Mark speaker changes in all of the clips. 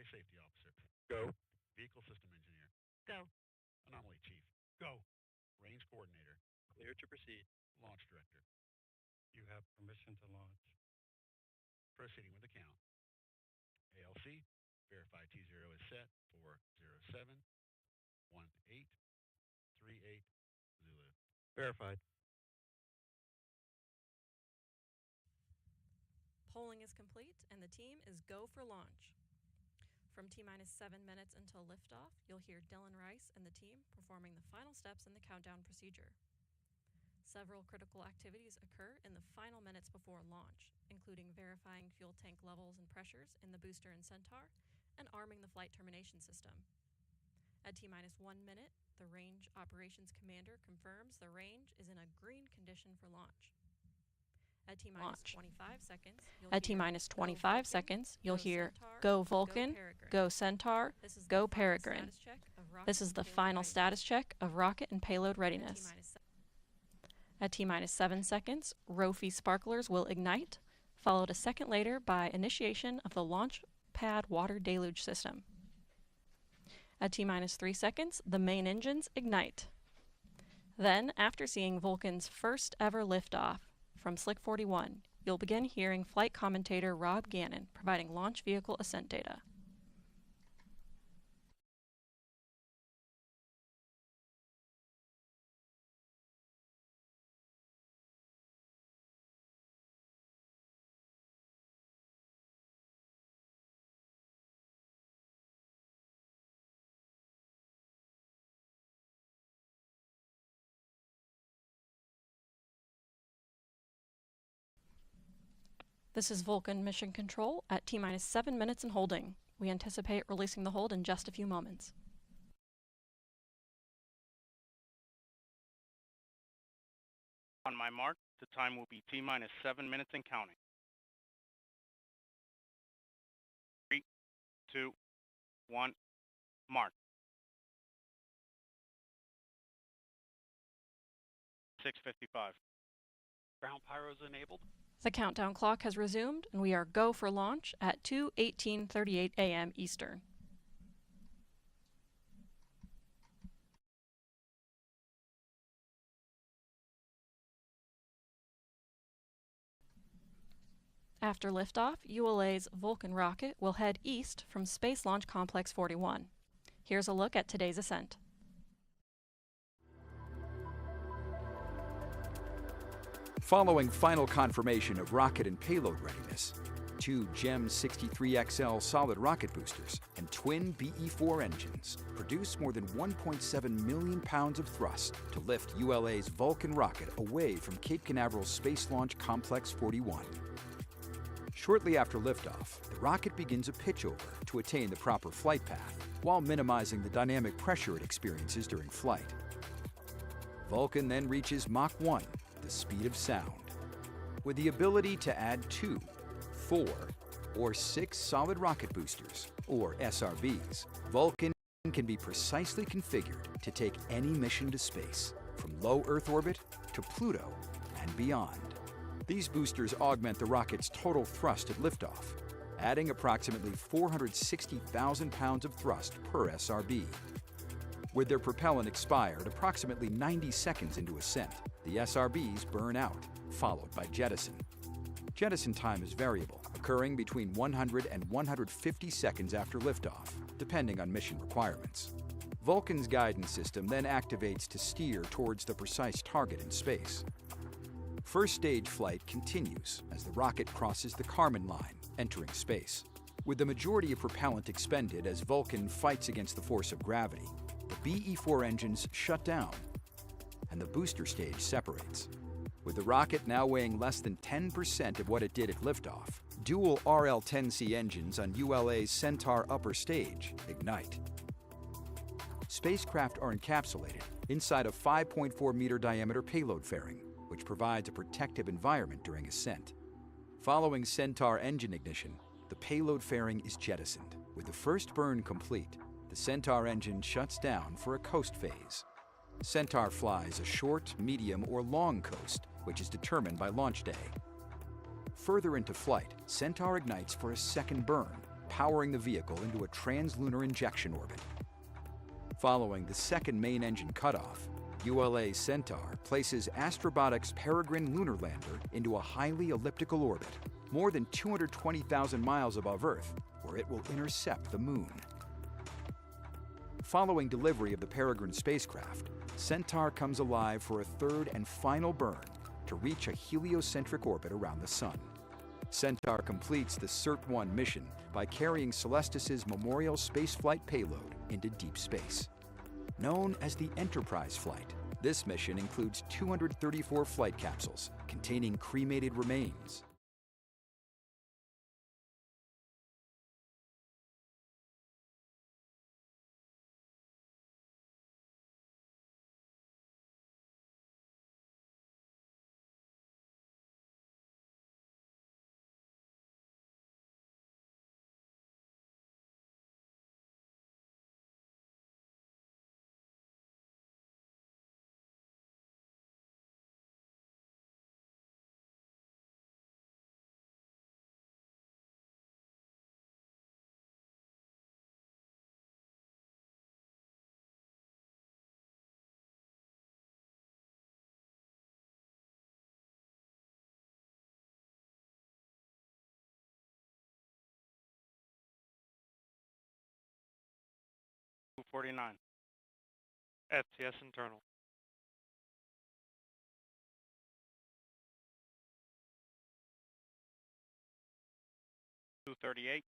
Speaker 1: Runway Safety Officer. Go. Vehicle System Engineer.
Speaker 2: Go.
Speaker 1: Anomaly Chief.
Speaker 3: Go.
Speaker 1: Range Coordinator.
Speaker 4: Clear to proceed.
Speaker 1: Launch Director.
Speaker 3: You have permission to launch.
Speaker 1: Proceeding with the count. ALC. Verify T0 is set for 071838 Zulu.
Speaker 4: Verified.
Speaker 2: Polling is complete, and the team is go for launch. From T-minus 7 minutes until liftoff, you'll hear Dylan Rice and the team performing the final steps in the countdown procedure. Several critical activities occur in the final minutes before launch, including verifying fuel tank levels and pressures in the booster and Centaur, and arming the flight termination system. At T-minus 1 minute, the Range Operations Commander confirms the range is in a green condition for launch. At T-minus 25 seconds, you'll hear Go Vulcan, Go Centaur, Go Peregrine. This is the final status check of rocket and payload readiness. At T-minus 7 seconds, Rofi sparklers will ignite, followed a second later by initiation of the launch pad water deluge system. At T-minus 3 seconds, the main engines ignite. Then, after seeing Vulcan's first ever liftoff from Slick 41, you'll begin hearing flight commentator Rob Gannon providing launch vehicle ascent data. This is Vulcan Mission Control at T-minus 7 minutes and holding. We anticipate releasing the hold in just a few moments.
Speaker 5: On my mark, the time will be T-minus 7 minutes and counting. 3, 2, 1, mark. 6:55.
Speaker 4: Ground pyros enabled.
Speaker 2: The countdown clock has resumed, and we are go for launch at 2:18:38 a.m. Eastern. After liftoff, ULA's Vulcan rocket will head east from Space Launch Complex 41. Here's a look at today's ascent.
Speaker 6: Following final confirmation of rocket and payload readiness, 2 GEM 63XL solid rocket boosters and twin BE-4 engines produce more than 1.7 million pounds of thrust to lift ULA's Vulcan rocket away from Cape Canaveral Space Launch Complex 41. Shortly after liftoff, the rocket begins a pitchover to attain the proper flight path while minimizing the dynamic pressure it experiences during flight. Vulcan then reaches Mach 1, the speed of sound. With the ability to add 2, 4, or 6 solid rocket boosters, or SRBs, Vulcan can be precisely configured to take any mission to space, from low Earth orbit to Pluto and beyond. These boosters augment the rocket's total thrust at liftoff, adding approximately 460,000 pounds of thrust per SRB. With their propellant expired approximately 90 seconds into ascent, the SRBs burn out, followed by jettison. Jettison time is variable, occurring between 100 and 150 seconds after liftoff, depending on mission requirements. Vulcan's guidance system then activates to steer towards the precise target in space. First stage flight continues as the rocket crosses the Kármán line, entering space. With the majority of propellant expended as Vulcan fights against the force of gravity, the BE-4 engines shut down, and the booster stage separates. With the rocket now weighing less than 10% of what it did at liftoff, dual RL-10C engines on ULA's Centaur upper stage ignite. Spacecraft are encapsulated inside a 5.4-meter diameter payload fairing, which provides a protective environment during ascent. Following Centaur engine ignition, the payload fairing is jettisoned. With the first burn complete, the Centaur engine shuts down for a coast phase. Centaur flies a short, medium, or long coast, which is determined by launch day. Further into flight, Centaur ignites for a second burn, powering the vehicle into a translunar injection orbit. Following the second main engine cutoff, ULA Centaur places Astrobotic's Peregrine lunar lander into a highly elliptical orbit, more than 220,000 miles above Earth, where it will intercept the Moon. Following delivery of the Peregrine spacecraft, Centaur comes alive for a third and final burn to reach a heliocentric orbit around the Sun. Centaur completes the CERT-1 mission by carrying Celestis' Memorial spaceflight payload into deep space. Known as the Enterprise flight, this mission includes 234 flight capsules containing cremated remains.
Speaker 5: $249.
Speaker 4: FTS internal.
Speaker 5: $238.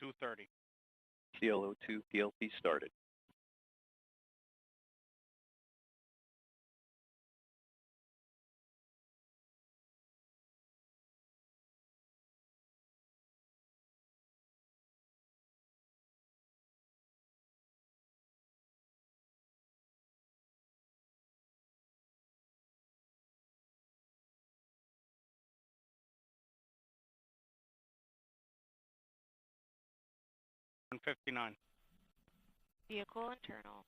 Speaker 5: $230.
Speaker 7: CLO2 PLC started.
Speaker 5: $159.
Speaker 8: Vehicle internal.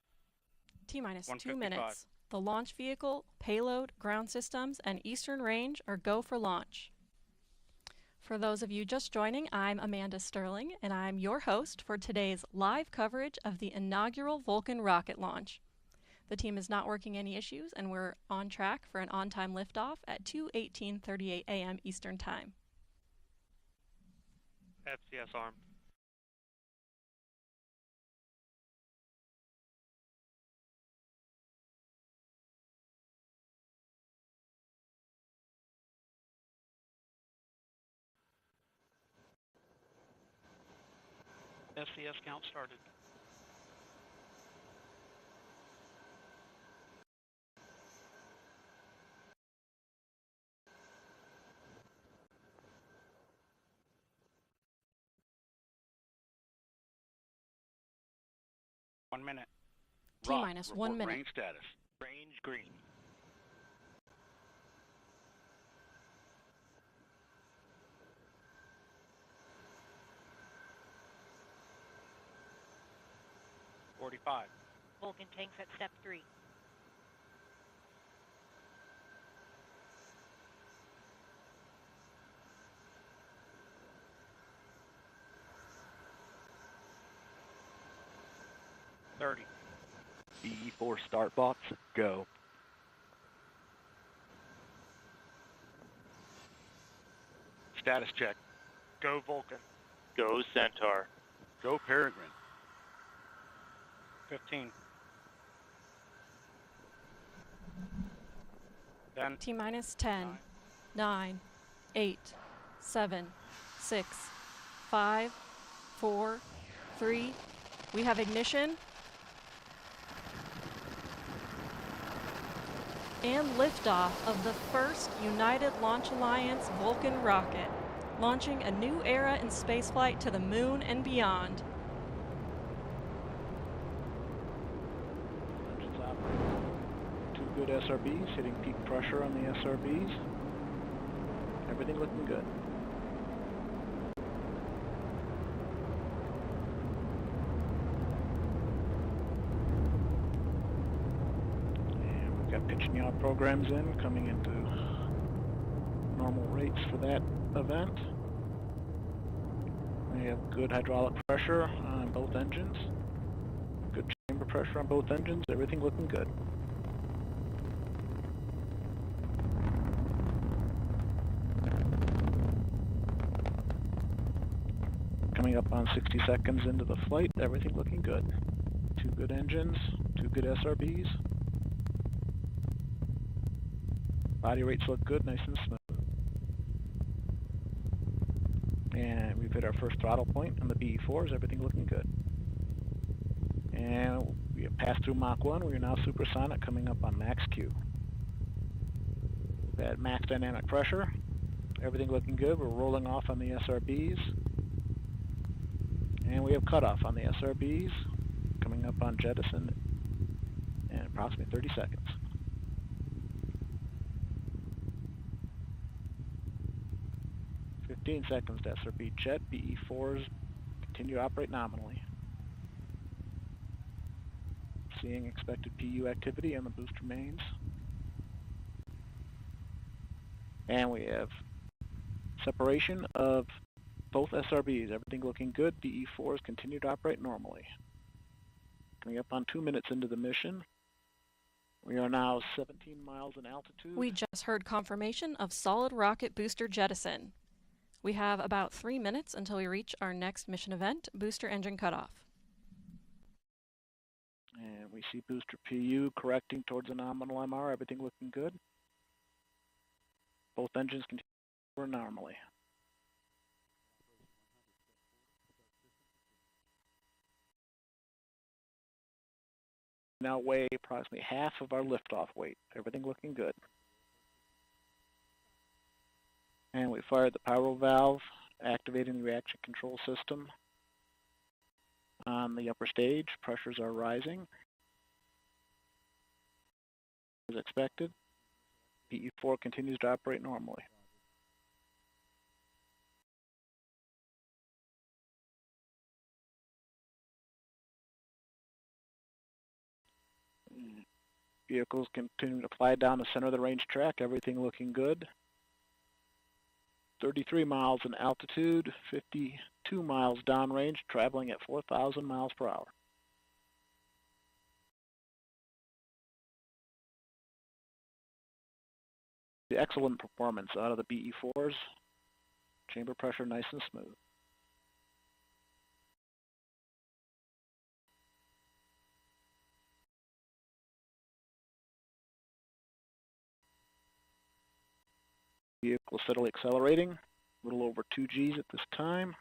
Speaker 2: T-minus 2
Speaker 5: 155.
Speaker 2: minutes. The launch vehicle, payload, ground systems, and eastern range are go for launch. For those of you just joining, I'm Amanda Sterling, and I'm your host for today's live coverage of the inaugural VULCAN rocket launch. The team is not working any issues, and we're on track for an on-time liftoff at 2:18:38 a.m. Eastern Time.
Speaker 4: FCS armed. FCS count started.
Speaker 5: One minute.
Speaker 2: T-minus
Speaker 1: Rock,
Speaker 2: 1
Speaker 1: report
Speaker 2: minute.
Speaker 1: Range status.
Speaker 4: Range green.
Speaker 5: $45.
Speaker 8: Vulcan tanks at step 3.
Speaker 5: $30.
Speaker 7: BE4 start box, go.
Speaker 1: Status check.
Speaker 4: Go Vulcan.
Speaker 7: Go Centaur.
Speaker 1: Go Peregrine.
Speaker 5: 15. 10.
Speaker 2: T-minus 10, 9, 8, 7, 6, 5, 4, 3. We have ignition. And liftoff of the first United Launch Alliance Vulcan rocket, launching a new era in spaceflight to the Moon and beyond.
Speaker 9: Engines operating. 2 good SRBs, hitting peak pressure on the SRBs. Everything looking good. And we've got pitching our programs in, coming into normal rates for that event. We have good hydraulic pressure on both engines, good chamber pressure on both engines, everything looking good. Coming up on 60 seconds into the flight, everything looking good. 2 good engines, 2 good SRBs. Body rates look good, nice and smooth. And we've hit our first throttle point on the BE4s, everything looking good. And we have passed through Mach 1, we are now supersonic, coming up on max Q. We've had max dynamic pressure, everything looking good, we're rolling off on the SRBs. And we have cutoff on the SRBs, coming up on jettison in approximately 30 seconds. "15 seconds to SRB jet, BE4s continue to operate nominally. Seeing expected PU activity on the booster mains. And we have separation of both SRBs, everything looking good. BE4s continue to operate normally. Coming up on 2 minutes into the mission. We are now 17 miles in altitude.
Speaker 2: We just heard confirmation of solid rocket booster jettison. We have about 3 minutes until we reach our next mission event, booster engine cutoff.
Speaker 9: And we see booster PU correcting towards a nominal MR, everything looking good. Both engines continue to burn normally. Now weigh approximately half of our liftoff weight. Everything looking good. And we fired the pyro valve, activating the reaction control system. On the upper stage, pressures are rising. As expected, PE4 continues to operate normally. Vehicles continue to fly down the center of the range track, everything looking good. 33 miles in altitude, 52 miles downrange, traveling at 4,000 miles per hour. The excellent performance out of the BE4s. Chamber pressure nice and smooth. Vehicle steadily accelerating, a little over 2 Gs at this time.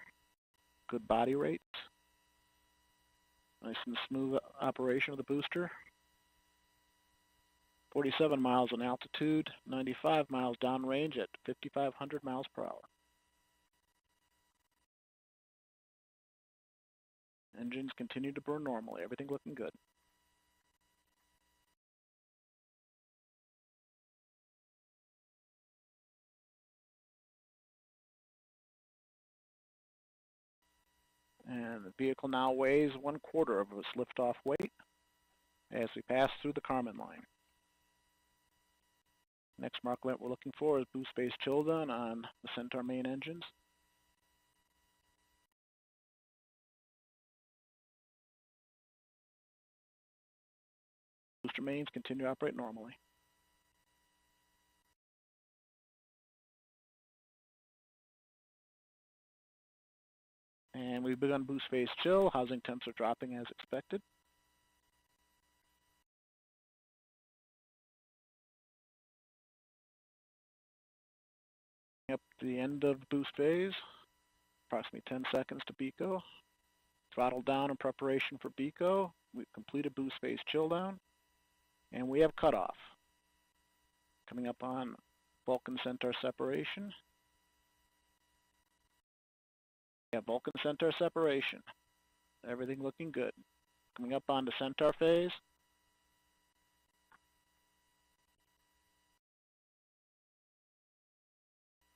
Speaker 9: Good body rates. Nice and smooth operation of the booster. 47 miles in altitude, 95 miles downrange at 5,500 miles per hour. Engines continue to burn normally, everything looking good. And the vehicle now weighs 1/4 of its liftoff weight as we pass through the Kármán line. Next mark event we're looking for is boost phase chill down on the Centaur main engines. Booster mains continue to operate normally. And we've begun boost phase chill. Housing temps are dropping as expected. Up to the end of boost phase, approximately 10 seconds to BECO. Throttle down in preparation for BECO. We've completed boost phase chill down, and we have cutoff. Coming up on Vulcan Centaur separation. We have Vulcan Centaur separation. Everything looking good. Coming up on the Centaur phase.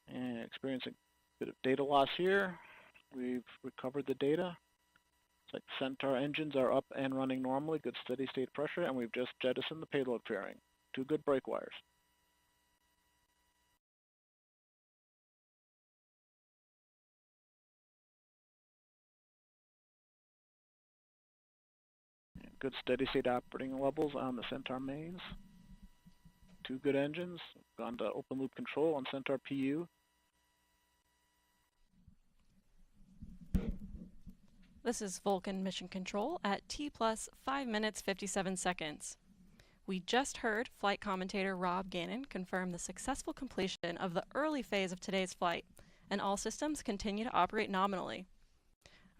Speaker 9: And experiencing a bit of data loss here. We've recovered the data. It's like Centaur engines are up and running normally, good steady state pressure, and we've just jettisoned the payload fairing. 2 good brake wires. Good steady state operating levels on the Centaur mains. 2 good engines. Gone to open loop control on Centaur PU.
Speaker 2: This is Vulcan Mission Control at T plus 5 minutes 57 seconds. We just heard flight commentator Rob Gannon confirm the successful completion of the early phase of today's flight, and all systems continue to operate nominally.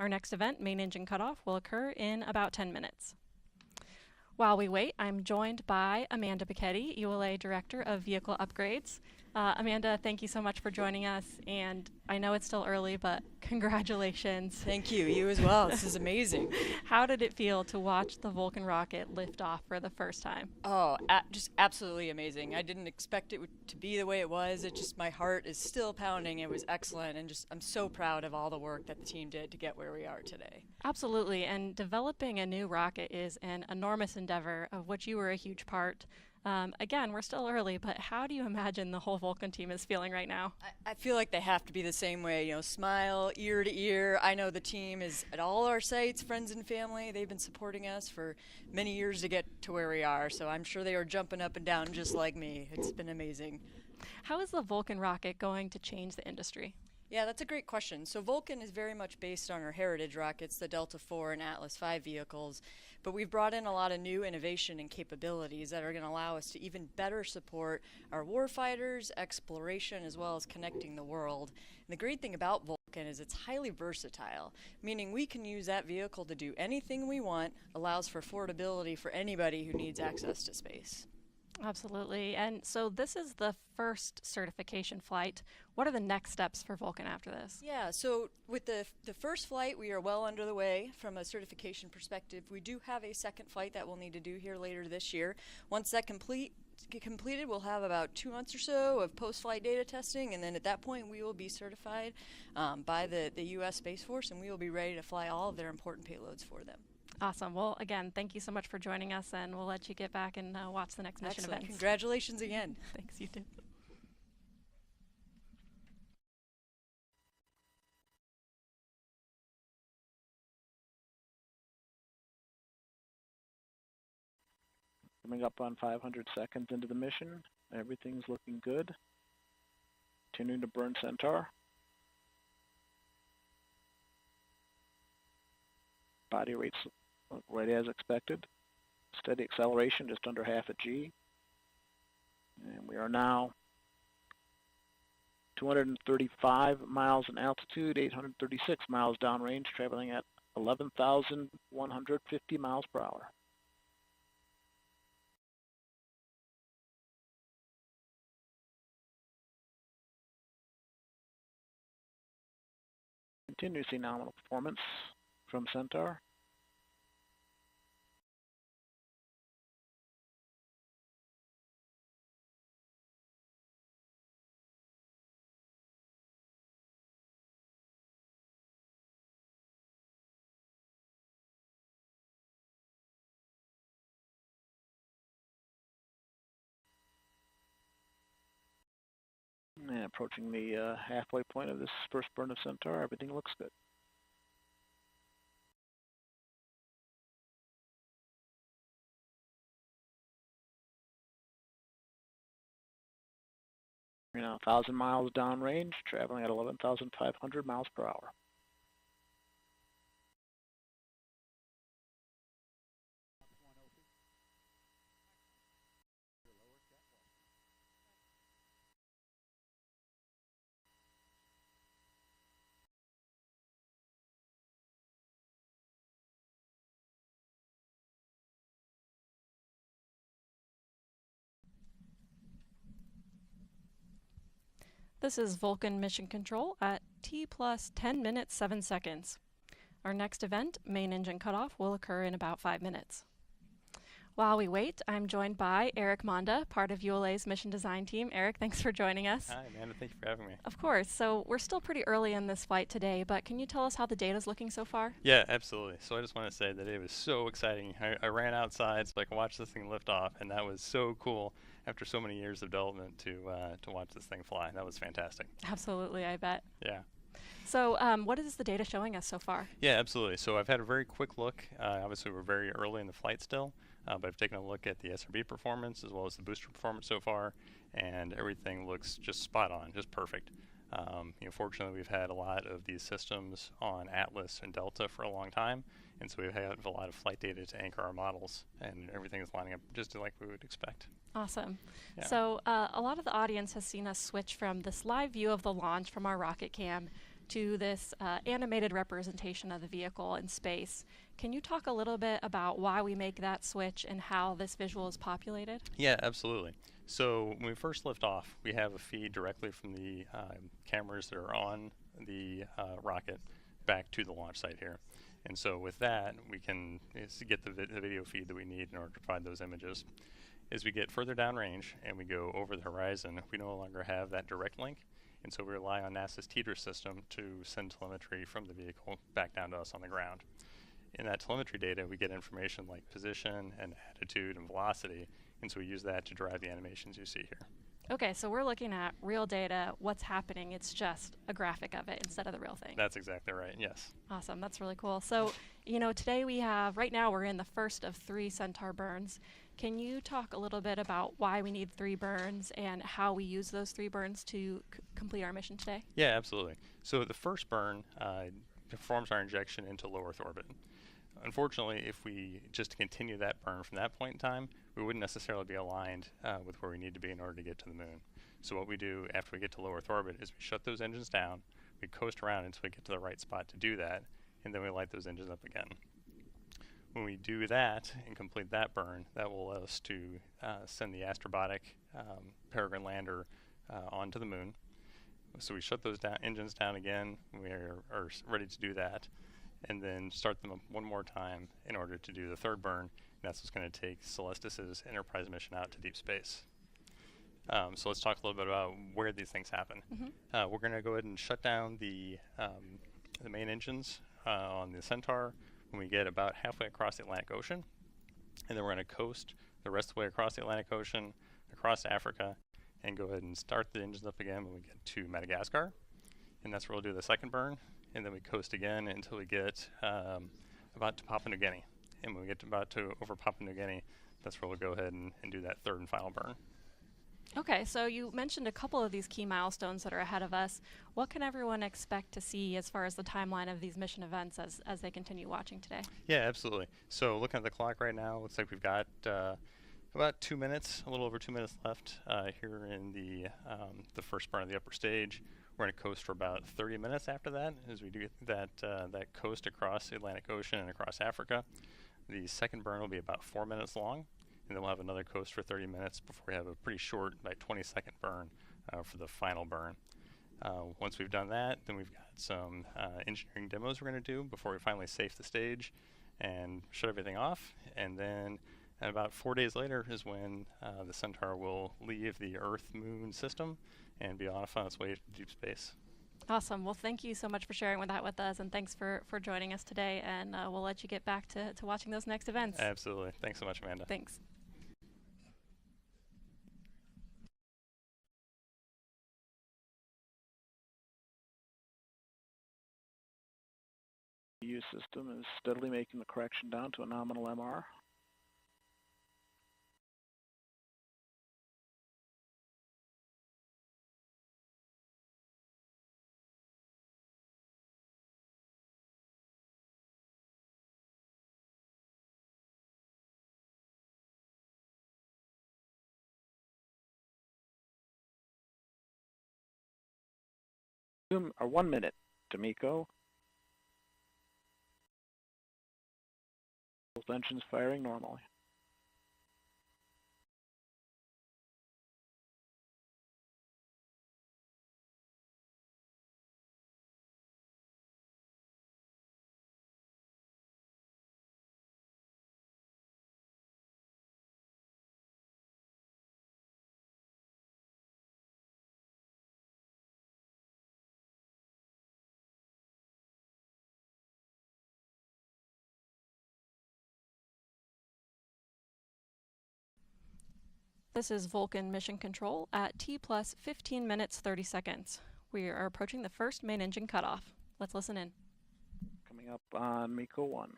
Speaker 2: Our next event, main engine cutoff, will occur in about 10 minutes. While we wait, I'm joined by Amanda Bicchetti, ULA Director of Vehicle Upgrades. Amanda, thank you so much for joining us, and I know it's still early, but congratulations.
Speaker 10: Thank you. You as well. This is amazing.
Speaker 2: How did it feel to watch the Vulcan rocket lift off for the first time?
Speaker 10: Oh, just absolutely amazing. I didn't expect it to be the way it was. It just, my heart is still pounding. It was excellent, and just I'm so proud of all the work that the team did to get where we are today.
Speaker 2: Absolutely, and developing a new rocket is an enormous endeavor of which you were a huge part. Again, we're still early, but how do you imagine the whole Vulcan team is feeling right now?
Speaker 10: I feel like they have to be the same way, you know, smile ear to ear. I know the team is at all our sites, friends and family. They've been supporting us for many years to get to where we are, so I'm sure they are jumping up and down just like me. It's been amazing.
Speaker 2: How is the Vulcan rocket going to change the industry?
Speaker 10: Yeah, that's a great question. So Vulcan is very much based on our heritage rockets, the Delta IV and Atlas V vehicles, but we've brought in a lot of new innovation and capabilities that are going to allow us to even better support our warfighters, exploration, as well as connecting the world. And the great thing about Vulcan is it's highly versatile, meaning we can use that vehicle to do anything we want, allows for affordability for anybody who needs access to space.
Speaker 2: Absolutely. And so this is the first certification flight. What are the next steps for Vulcan after this?
Speaker 10: Yeah, so with the first flight, we are well under the way from a certification perspective. We do have a second flight that we'll need to do here later this year. Once that completed, we'll have about 2 months or so of post-flight data testing, and then at that point we will be certified by the U.S. Space Force, and we will be ready to fly all of their important payloads for them.
Speaker 2: Awesome. Well, again, thank you so much for joining us, and we'll let you get back and watch the next mission
Speaker 10: Excellent.
Speaker 2: events.
Speaker 10: Congratulations again.
Speaker 2: Thanks, you too.
Speaker 9: Coming up on 500 seconds into the mission, everything's looking good. Continuing to burn Centaur. Body rates right as expected. Steady acceleration, just under half a G. And we are now 235 miles in altitude, 836 miles downrange, traveling at 11,150 miles per hour. Continue to see nominal performance from Centaur. And approaching the halfway point of this first burn of Centaur, everything looks good. We're now 1,000 miles downrange, traveling at 11,500 miles per hour.
Speaker 2: This is Vulcan Mission Control at T plus 10 minutes 7 seconds. Our next event, main engine cutoff, will occur in about 5 minutes. While we wait, I'm joined by Eric Monda, part of ULA's mission design team. Eric, thanks for joining us.
Speaker 11: Hi, Amanda. Thank you for having me.
Speaker 2: Of course. So we're still pretty early in this flight today, but can you tell us how the data is looking so far?
Speaker 11: Yeah, absolutely. So I just want to say that it was so exciting. I ran outside so I could watch this thing lift off, and that was so cool after so many years of development to watch this thing fly. That was fantastic.
Speaker 2: Absolutely, I bet.
Speaker 11: Yeah.
Speaker 2: So what is the data showing us so far?
Speaker 11: Yeah, absolutely. So I've had a very quick look. Obviously, we're very early in the flight still, but I've taken a look at the SRB performance as well as the booster performance so far, and everything looks just spot on, just perfect. Fortunately, we've had a lot of these systems on Atlas and Delta for a long time, and so we've had a lot of flight data to anchor our models, and everything is lining up just like we would expect.
Speaker 2: Awesome.
Speaker 11: Yeah.
Speaker 2: So a lot of the audience has seen us switch from this live view of the launch from our rocket cam to this animated representation of the vehicle in space. Can you talk a little bit about why we make that switch and how this visual is populated?
Speaker 11: Yeah, absolutely. So when we first lift off, we have a feed directly from the cameras that are on the rocket back to the launch site here. And so with that, we can get the video feed that we need in order to provide those images. As we get further downrange and we go over the horizon, we no longer have that direct link. And so we rely on NASA's TDRS system to send telemetry from the vehicle back down to us on the ground. In that telemetry data, we get information like position and attitude and velocity, and so we use that to drive the animations you see here.
Speaker 2: Okay, so we're looking at real data, what's happening, it's just a graphic of it instead of the real thing.
Speaker 11: That's exactly right, yes.
Speaker 2: Awesome, that's really cool. So, today right now we're in the first of 3 Centaur burns. Can you talk a little bit about why we need 3 burns and how we use those 3 burns to complete our mission today?
Speaker 11: Yeah, absolutely. So the first burn performs our injection into low Earth orbit. Unfortunately, if we just continue that burn from that point in time, we wouldn't necessarily be aligned with where we need to be in order to get to the moon. So what we do after we get to low Earth orbit is we shut those engines down, we coast around until we get to the right spot to do that, and then we light those engines up again. When we do that and complete that burn, that will allow us to send the Astrobotic Peregrine lander onto the moon. So we shut those engines down again. We are ready to do that, and then start them up one more time in order to do the third burn. And that's what's going to take Celestis's Enterprise mission out to deep space. So let's talk a little bit about where these things happen.
Speaker 2: Mm-hmm.
Speaker 11: We're going to go ahead and shut down the main engines on the Centaur when we get about halfway across the Atlantic Ocean, and then we're going to coast the rest of the way across the Atlantic Ocean, across Africa, and go ahead and start the engines up again when we get to Madagascar, and that's where we'll do the second burn, and then we coast again until we get about to Papua New Guinea, and when we get over Papua New Guinea, that's where we'll go ahead and do that third and final burn.
Speaker 2: Okay, so you mentioned a couple of these key milestones that are ahead of us. What can everyone expect to see as far as the timeline of these mission events as they continue watching today?
Speaker 11: Yeah, absolutely. So looking at the clock right now, looks like we've got about 2 minutes, a little over 2 minutes left here in the first burn of the upper stage. We're going to coast for about 30 minutes after that as we do that coast across the Atlantic Ocean and across Africa. The second burn will be about 4 minutes long, and then we'll have another coast for 30 minutes before we have a pretty short, like 20-second burn for the final burn. Once we've done that, then we've got some engineering demos we're going to do before we finally safe the stage and shut everything off. And then about 4 days later is when the Centaur will leave the Earth-Moon system and be off on its way to deep space.
Speaker 2: Awesome. Well, thank you so much for sharing that with us, and thanks for joining us today, and we'll let you get back to watching those next events.
Speaker 11: Absolutely. Thanks so much, Amanda.
Speaker 2: Thanks.
Speaker 9: The U system is steadily making the correction down to a nominal MR. Or 1 minute, D'Amico. Both engines firing normally.
Speaker 2: This is Vulcan Mission Control at T plus 15 minutes 30 seconds. We are approaching the first main engine cutoff. Let's listen in.
Speaker 9: Coming up on MECO 1.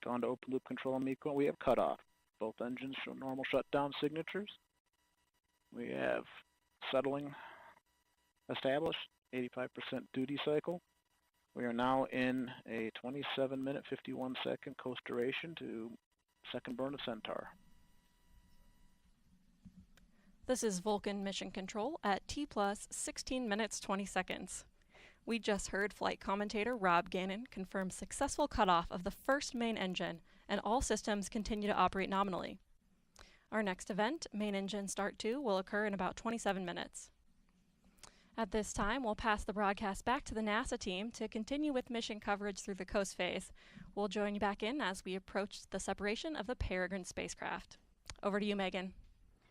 Speaker 9: On to open loop control on MECO, we have cutoff. Both engines show normal shutdown signatures. We have settling established, 85% duty cycle. We are now in a 27-minute, 51-second coast duration to second burn of Centaur.
Speaker 2: This is Vulcan Mission Control at T plus 16 minutes 20 seconds. We just heard flight commentator Rob Gannon confirm successful cutoff of the first main engine, and all systems continue to operate nominally. Our next event, Main Engine Start 2, will occur in about 27 minutes. At this time, we'll pass the broadcast back to the NASA team to continue with mission coverage through the coast phase. We'll join you back in as we approach the separation of the Peregrine spacecraft. Over to you, Megan.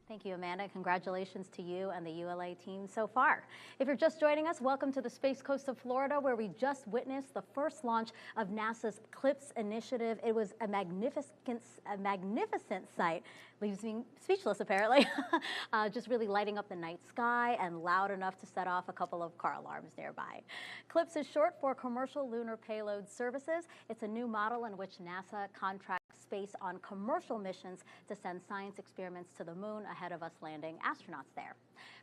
Speaker 12: Thank you, Amanda. Congratulations to you and the ULA team so far. If you're just joining us, welcome to the Space Coast of Florida, where we just witnessed the first launch of NASA's CLIPS initiative. It was a magnificent sight. Leaves me speechless, apparently. Just really lighting up the night sky and loud enough to set off a couple of car alarms nearby. CLIPS is short for Commercial Lunar Payload Services. It's a new model in which NASA contracts space on commercial missions to send science experiments to the moon ahead of us landing astronauts there.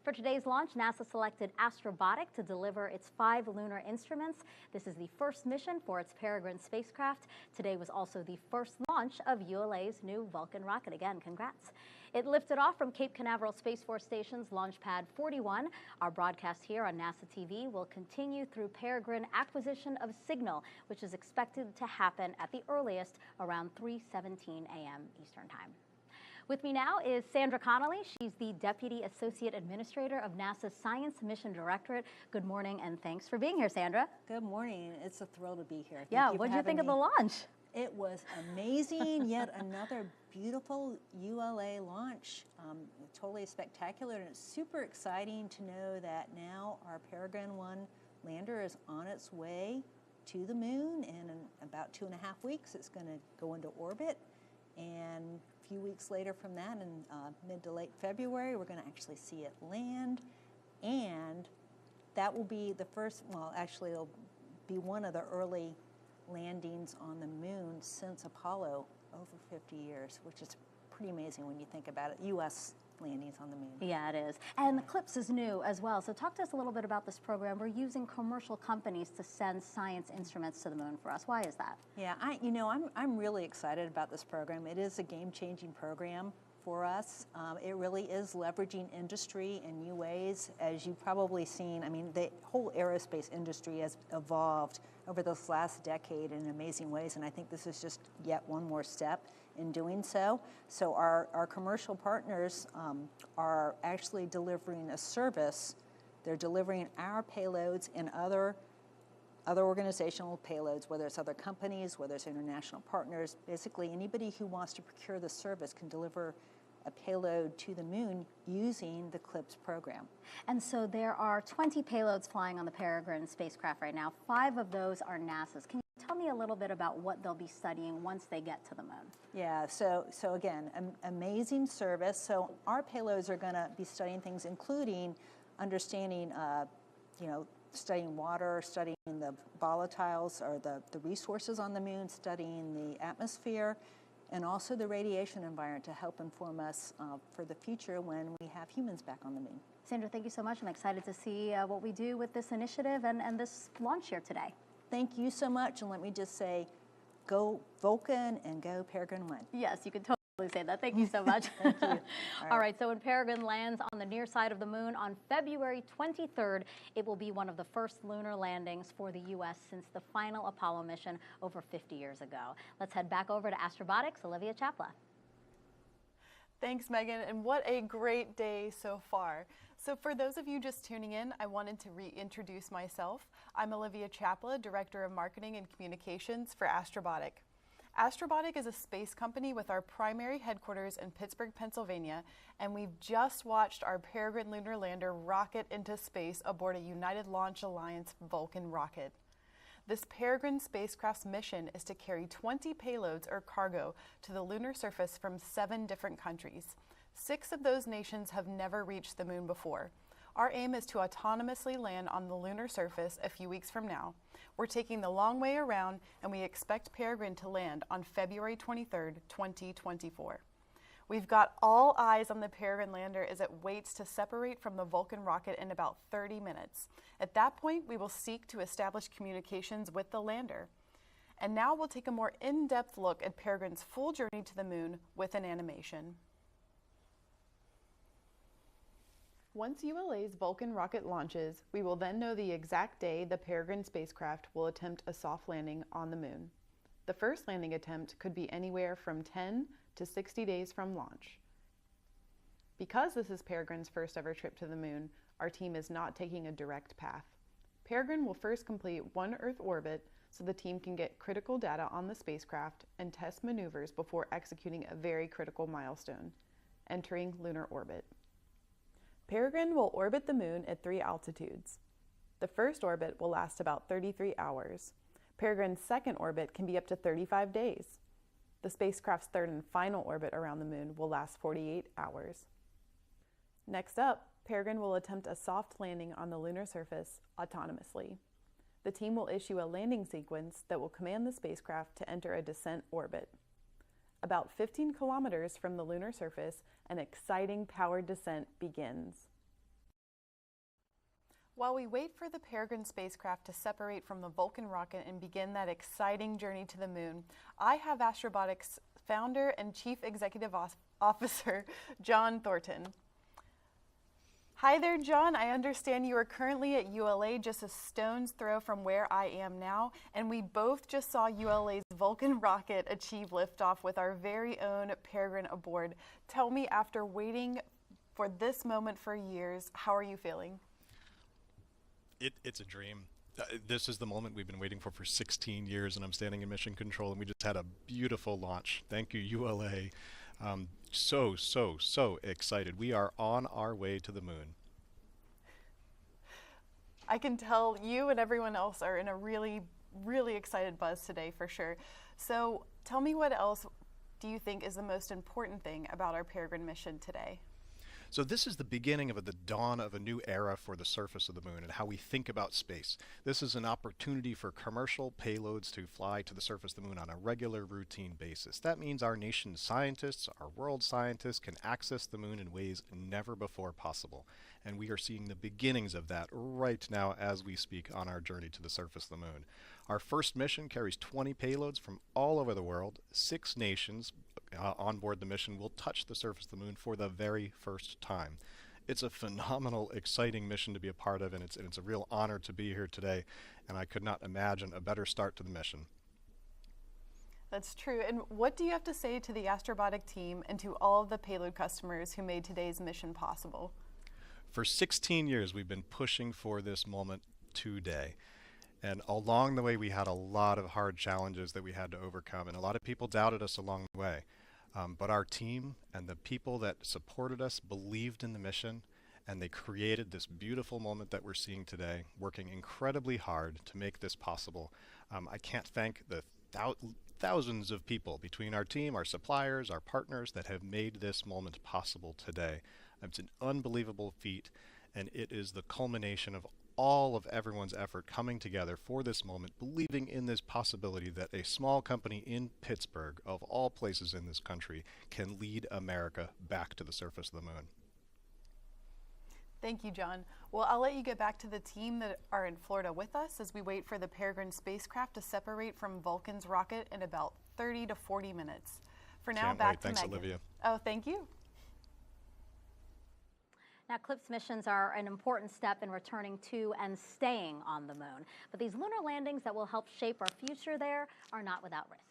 Speaker 12: For today's launch, NASA selected Astrobotic to deliver its 5 lunar instruments. This is the first mission for its Peregrine spacecraft. Today was also the first launch of ULA's new Vulcan rocket. Again, congrats. It lifted off from Cape Canaveral Space Force Station's Launch Pad 41. Our broadcast here on NASA TV will continue through Peregrine acquisition of signal, which is expected to happen at the earliest around 3:17 a.m. Eastern Time. With me now is Sandra Connolly. She's the Deputy Associate Administrator of NASA's Science Mission Directorate. Good morning, and thanks for being here, Sandra.
Speaker 13: Good morning. It's a thrill to be here.
Speaker 12: Yeah, what did you think of the launch?
Speaker 13: It was amazing. Yet another beautiful ULA launch. Totally spectacular, and it's super exciting to know that now our Peregrine 1 lander is on its way to the moon, and in about 2.5 weeks it's going to go into orbit. And a few weeks later from that, in mid to late February, we're going to actually see it land. And that will be the first, well, actually it'll be one of the early landings on the moon since Apollo, over 50 years, which is pretty amazing when you think about it. U.S. landings on the moon.
Speaker 12: Yeah, it is. And the CLIPS is new as well. So talk to us a little bit about this program. We're using commercial companies to send science instruments to the moon for us. Why is that?
Speaker 13: Yeah, I'm really excited about this program. It is a game-changing program for us. It really is leveraging industry in new ways. As you've probably seen, I mean, the whole aerospace industry has evolved over this last decade in amazing ways, and I think this is just yet one more step in doing so. So our commercial partners are actually delivering a service. They're delivering our payloads and other organizational payloads, whether it's other companies, whether it's international partners. Basically, anybody who wants to procure the service can deliver a payload to the moon using the CLIPS program.
Speaker 12: And so there are 20 payloads flying on the Peregrine spacecraft right now. 5 of those are NASA's. Can you tell me a little bit about what they'll be studying once they get to the moon?
Speaker 13: Yeah, so again, amazing service. So our payloads are going to be studying things, including understanding, studying water, studying the volatiles or the resources on the moon, studying the atmosphere, and also the radiation environment to help inform us for the future when we have humans back on the moon.
Speaker 12: Sandra, thank you so much. I'm excited to see what we do with this initiative and this launch here today.
Speaker 13: Thank you so much, and let me just say, go Vulcan and go Peregrine 1.
Speaker 12: Yes, you can totally say that. Thank you so much.
Speaker 13: Thank you.
Speaker 12: All right, so when Peregrine lands on the near side of the moon on February 23rd, it will be one of the first lunar landings for the U.S. since the final Apollo mission over 50 years ago. Let's head back over to Astrobotic's Olivia Chapla.
Speaker 14: Thanks, Megan, and what a great day so far. So for those of you just tuning in, I wanted to reintroduce myself. I'm Olivia Chapla, Director of Marketing and Communications for Astrobotic. Astrobotic is a space company with our primary headquarters in Pittsburgh, Pennsylvania, and we've just watched our Peregrine lunar lander rocket into space aboard a United Launch Alliance Vulcan rocket. This Peregrine spacecraft's mission is to carry 20 payloads or cargo to the lunar surface from 7 different countries. 6 of those nations have never reached the moon before. Our aim is to autonomously land on the lunar surface a few weeks from now. We're taking the long way around, and we expect Peregrine to land on February 23rd, 2024. We've got all eyes on the Peregrine lander as it waits to separate from the Vulcan rocket in about 30 minutes. At that point, we will seek to establish communications with the lander. And now we'll take a more in-depth look at Peregrine's full journey to the moon with an animation. Once ULA's Vulcan rocket launches, we will then know the exact day the Peregrine spacecraft will attempt a soft landing on the moon. The first landing attempt could be anywhere from 10 to 60 days from launch. Because this is Peregrine's first ever trip to the moon, our team is not taking a direct path. Peregrine will first complete one Earth orbit so the team can get critical data on the spacecraft and test maneuvers before executing a very critical milestone, entering lunar orbit. Peregrine will orbit the moon at 3 altitudes. The first orbit will last about 33 hours. Peregrine's second orbit can be up to 35 days. The spacecraft's third and final orbit around the moon will last 48 hours. Next up, Peregrine will attempt a soft landing on the lunar surface autonomously. The team will issue a landing sequence that will command the spacecraft to enter a descent orbit. About 15 kilometers from the lunar surface, an exciting powered descent begins. While we wait for the Peregrine spacecraft to separate from the Vulcan rocket and begin that exciting journey to the moon, I have Astrobotic's founder and Chief Executive Officer, John Thornton. Hi there, John. I understand you are currently at ULA, just a stone's throw from where I am now, and we both just saw ULA's Vulcan rocket achieve liftoff with our very own Peregrine aboard. Tell me, after waiting for this moment for years, how are you feeling?
Speaker 15: It's a dream. This is the moment we've been waiting for 16 years, and I'm standing in mission control, and we just had a beautiful launch. Thank you, ULA. So excited. We are on our way to the moon.
Speaker 14: I can tell you and everyone else are in a really excited buzz today for sure. So tell me, what else do you think is the most important thing about our Peregrine mission today?
Speaker 15: So this is the beginning of the dawn of a new era for the surface of the moon and how we think about space. This is an opportunity for commercial payloads to fly to the surface of the moon on a regular, routine basis. That means our nation's scientists, our world scientists, can access the moon in ways never before possible. And we are seeing the beginnings of that right now as we speak on our journey to the surface of the moon. Our first mission carries 20 payloads from all over the world. 6 nations on board the mission will touch the surface of the moon for the very first time. It's a phenomenal, exciting mission to be a part of, and it's a real honor to be here today, and I could not imagine a better start to the mission.
Speaker 14: That's true. And what do you have to say to the Astrobotic team and to all of the payload customers who made today's mission possible?
Speaker 15: For 16 years, we've been pushing for this moment today. And along the way, we had a lot of hard challenges that we had to overcome, and a lot of people doubted us along the way. But our team and the people that supported us believed in the mission, and they created this beautiful moment that we're seeing today, working incredibly hard to make this possible. I can't thank the thousands of people between our team, our suppliers, our partners that have made this moment possible today. It's an unbelievable feat, and it is the culmination of all of everyone's effort coming together for this moment, believing in this possibility that a small company in Pittsburgh, of all places in this country, can lead America back to the surface of the moon.
Speaker 14: Thank you, John. Well, I'll let you get back to the team that are in Florida with us as we wait for the Peregrine spacecraft to separate from Vulcan's rocket in about 30 to 40 minutes. For now, back to Megan.
Speaker 15: Thanks, Olivia.
Speaker 14: Oh, thank you.
Speaker 12: Now, CLPS missions are an important step in returning to and staying on the moon. But these lunar landings that will help shape our future there are not without risks.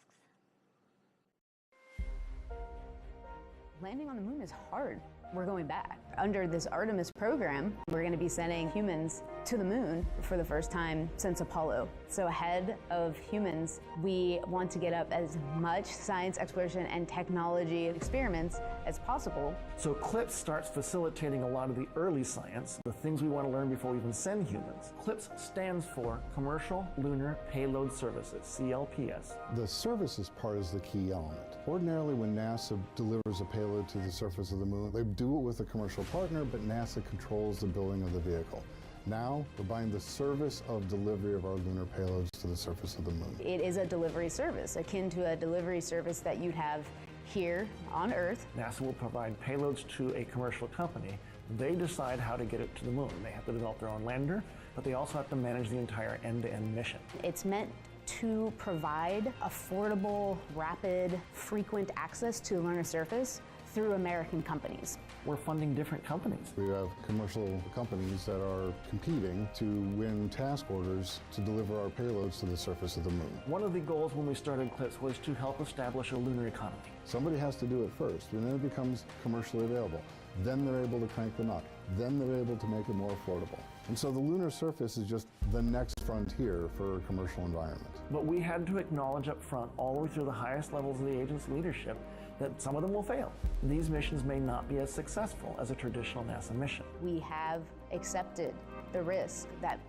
Speaker 16: Landing on the moon is hard. we're going back. Under this Artemis program, we're going to be sending humans to the moon for the first time since Apollo. So ahead of humans, we want to get up as much science exploration and technology experiments as possible.
Speaker 17: So CLPS starts facilitating a lot of the early science, the things we want to learn before we even send humans. CLPS stands for Commercial Lunar Payload Services, CLPS.
Speaker 18: The services part is the key element. Ordinarily, when NASA delivers a payload to the surface of the moon, they do it with a commercial partner, but NASA controls the building of the vehicle. Now, we're buying the service of delivery of our lunar payloads to the surface of the moon.
Speaker 16: It is a delivery service, akin to a delivery service that you'd have here on Earth.
Speaker 17: NASA will provide payloads to a commercial company. They decide how to get it to the moon. They have to develop their own lander, but they also have to manage the entire end-to-end mission.
Speaker 16: It's meant to provide affordable, rapid, frequent access to the lunar surface through American companies.
Speaker 17: We're funding different companies.
Speaker 18: We have commercial companies that are competing to win task orders to deliver our payloads to the surface of the moon.
Speaker 17: One of the goals when we started CLPS was to help establish a lunar economy.
Speaker 18: Somebody has to do it first, and then it becomes commercially available. Then they're able to crank the nut. Then they're able to make it more affordable. And so the lunar surface is just the next frontier for a commercial environment.
Speaker 17: But we had to acknowledge up front, all the way through the highest levels of the agency leadership, that some of them will fail. These missions may not be as successful as a traditional NASA mission.
Speaker 16: We have accepted the risk that